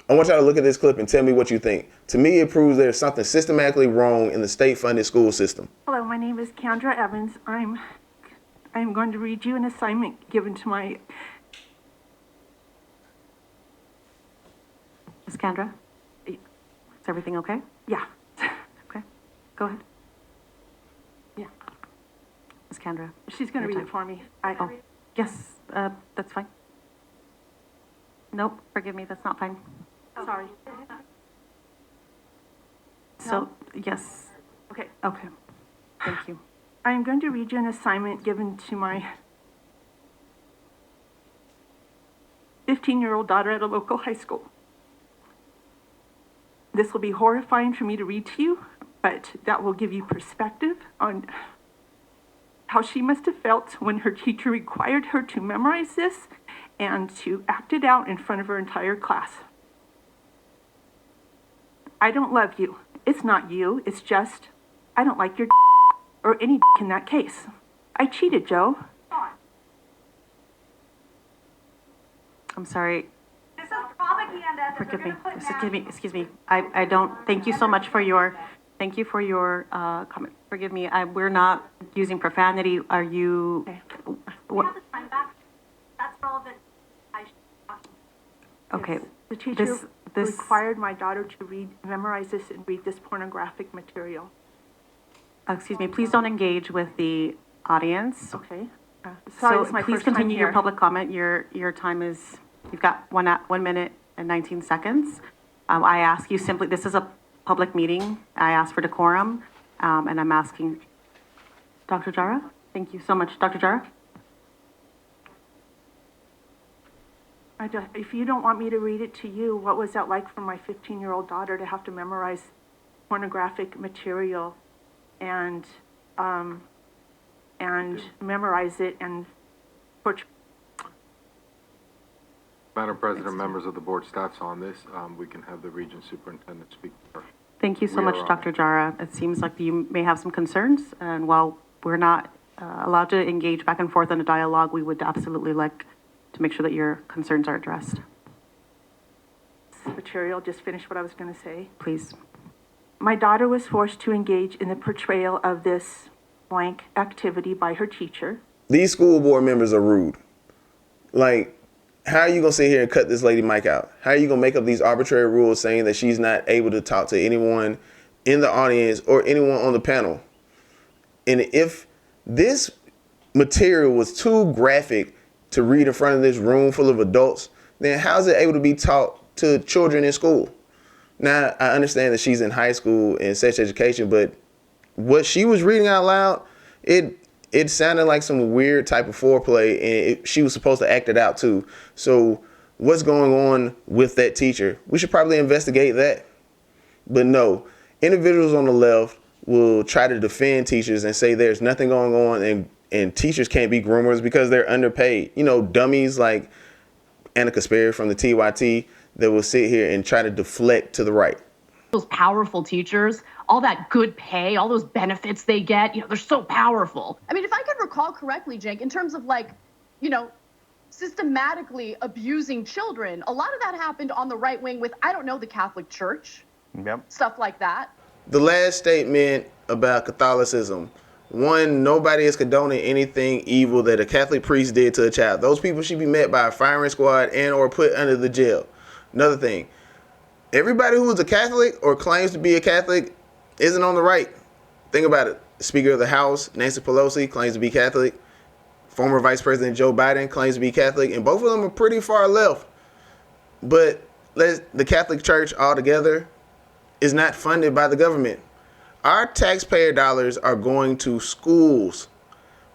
I want y'all to look at this clip and tell me what you think. To me, it proves there's something systematically wrong in the state-funded school system. Hello, my name is Kendra Evans. I'm going to read you an assignment given to my... Ms. Kendra, is everything okay? Yeah. Okay, go ahead. Yeah. Ms. Kendra. She's going to read it for me. Oh, yes, that's fine. Nope, forgive me, that's not fine. Sorry. So, yes. Okay. Okay, thank you. I am going to read you an assignment given to my 15-year-old daughter at a local high school. This will be horrifying for me to read to you, but that will give you perspective on how she must have felt when her teacher required her to memorize this and to act it out in front of her entire class. I don't love you. It's not you. It's just, I don't like your or any in that case. I cheated, Joe. I'm sorry. This is propaganda. Excuse me. I don't, thank you so much for your, comment. Forgive me, we're not using profanity. Are you? Okay. We have the time back. That's relevant. I should talk. Okay. Yes. The teacher This required my daughter to memorize this and read this pornographic material. excuse me, please don't engage with the audience. Okay. Sorry, So it's my please first time continue your here. public comment. Your time is, you've got 1 minute and 19 seconds. I ask you simply, this is a public meeting. I ask for decorum, and I'm asking, Dr. Jara? Thank you so much. Dr. Jara? If you don't want me to read it to you, what was that like for my 15-year-old daughter to have to memorize pornographic material and memorize it and portray? Madam President, members of the board, staff's on this. We can have the region superintendent speak to her. Thank you so much, Dr. Jara. It seems like you may have some concerns, and while we're not allowed to engage back and forth in a dialogue, we would absolutely like to make sure that your concerns are addressed. Material, just finish what I was going to say. Please. My daughter was forced to engage in the portrayal of this blank activity by her teacher. These school board members are rude. Like, how are you going to sit here and cut this lady mic out? How are you going to make up these arbitrary rules saying that she's not able to talk to anyone in the audience or anyone on the panel? And if this material was too graphic to read in front of this room full of adults, then how is it able to be taught to children in school? Now, I understand that she's in high school and sex education, but what she was reading out loud, it sounded like some weird type of foreplay, and she was supposed to act it out too. So what's going on with that teacher? We should probably investigate that. But no, individuals on the left will try to defend teachers and say there's nothing going on and teachers can't be groomers because they're underpaid. You know, dummies like Annika Sperry from the TYT that will sit here and try to deflect to the right. Those powerful teachers, all that good pay, all those benefits they get, they're so powerful. I mean, if I could recall correctly, Jake, in terms of systematically abusing children, a lot of that happened on the right wing with, I don't know, the Catholic Church, stuff like that. The last statement about Catholicism. One, nobody is condoning anything evil that a Catholic priest did to a child. Those people should be met by a firing squad and or put under the jail. Another thing, everybody who is a Catholic or claims to be a Catholic isn't on the right. Think about it. The Speaker of the House, Nancy Pelosi, claims to be Catholic. Former Vice President Joe Biden claims to be Catholic, and both of them are pretty far left. But the Catholic Church altogether is not funded by the government. Our taxpayer dollars are going to schools.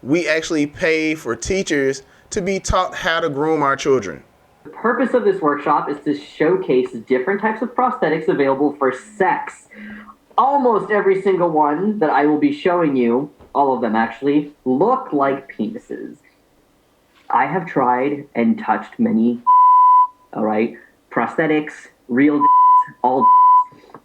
We actually pay for teachers to be taught how to groom our children. The purpose of this workshop is to showcase different types of prosthetics available for sex. Almost every single one that I will be showing you, all of them actually, look like penises. I have tried and touched many, all right, prosthetics, real all.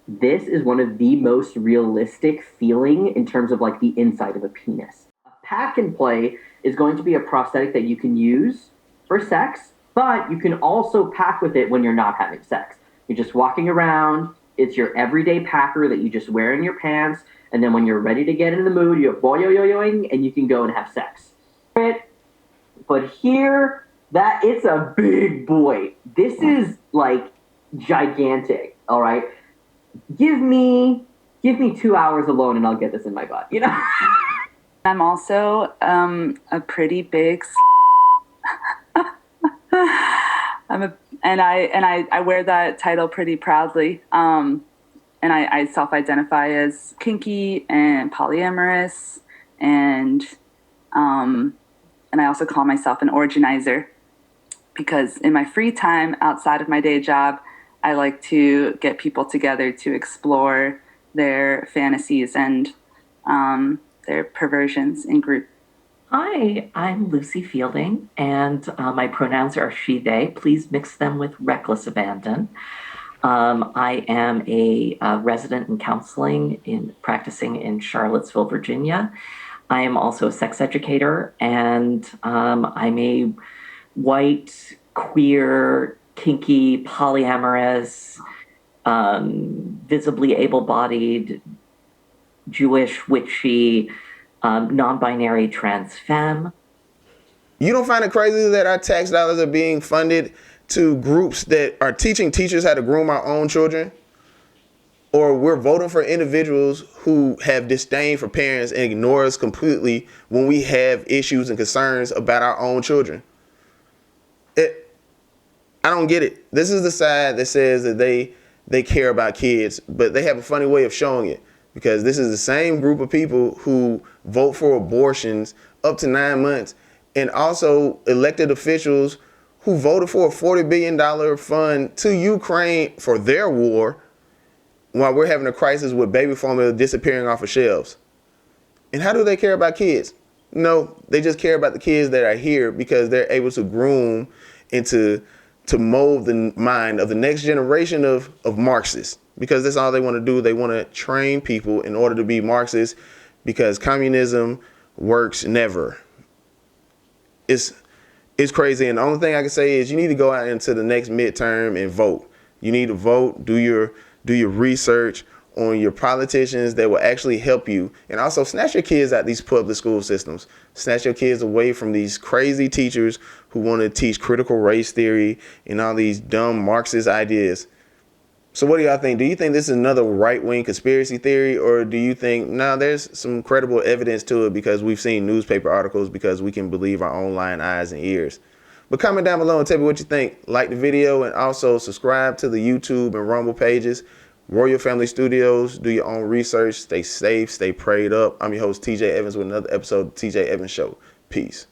This is one of the most realistic feeling in terms of like the inside of a penis. A pack and play is going to be a prosthetic that you can use for sex, but you can also pack with it when you're not having sex. You're just walking around. It's your everyday packer that you just wear in your pants. And then when you're ready to get in the mood, you boy-yo-yo-yoing, and you can go and have sex. But here, it's a big boy. This is like gigantic, all right? Give me 2 hours alone and I'll get this in my butt, you know? I'm also a pretty big I wear that title pretty proudly. And I self-identify as kinky and polyamorous, and I also call myself an originizer, because in my free time outside of my day job, I like to get people together to explore their fantasies and their perversions in group. Hi, I'm Lucy Fielding, and my pronouns are she, they. Please mix them with reckless abandon. I am a resident in counseling practicing in Charlottesville, Virginia. I am also a sex educator, and I'm a white, queer, kinky, polyamorous, visibly able-bodied, Jewish, witchy, non-binary trans femme. You don't find it crazy that our tax dollars are being funded to groups that are teaching teachers how to groom our own children? Or we're voting for individuals who have disdain for parents and ignore us completely when we have issues and concerns about our own children? I don't get it. This is the side that says that they care about kids, but they have a funny way of showing it, because this is the same group of people who vote for abortions up to 9 months, and also elected officials who voted for a $40 billion fund to Ukraine for their war, while we're having a crisis with baby formula disappearing off of shelves. And how do they care about kids? No, they just care about the kids that are here because they're able to groom and to mold the mind of the next generation of Marxists, because that's all they want to do. They want to train people in order to be Marxists, because communism works never. It's crazy. And the only thing I can say is you need to go out into the next midterm and vote. You need to vote, do your research on your politicians that will actually help you, and also snatch your kids out these public school systems. Snatch your kids away from these crazy teachers who want to teach critical race theory and all these dumb Marxist ideas. So what do y'all think? Do you think this is another right-wing conspiracy theory, or do you think, no, there's some credible evidence to it because we've seen newspaper articles, because we can believe our own lying eyes and ears? But comment down below and tell me what you think. Like the video, and also subscribe to the YouTube and Rumble pages. Royal Family Studios. Do your own research. Stay safe. Stay prayed up. I'm your host, TJ Evans, with another episode of TJ Evans Show. Peace.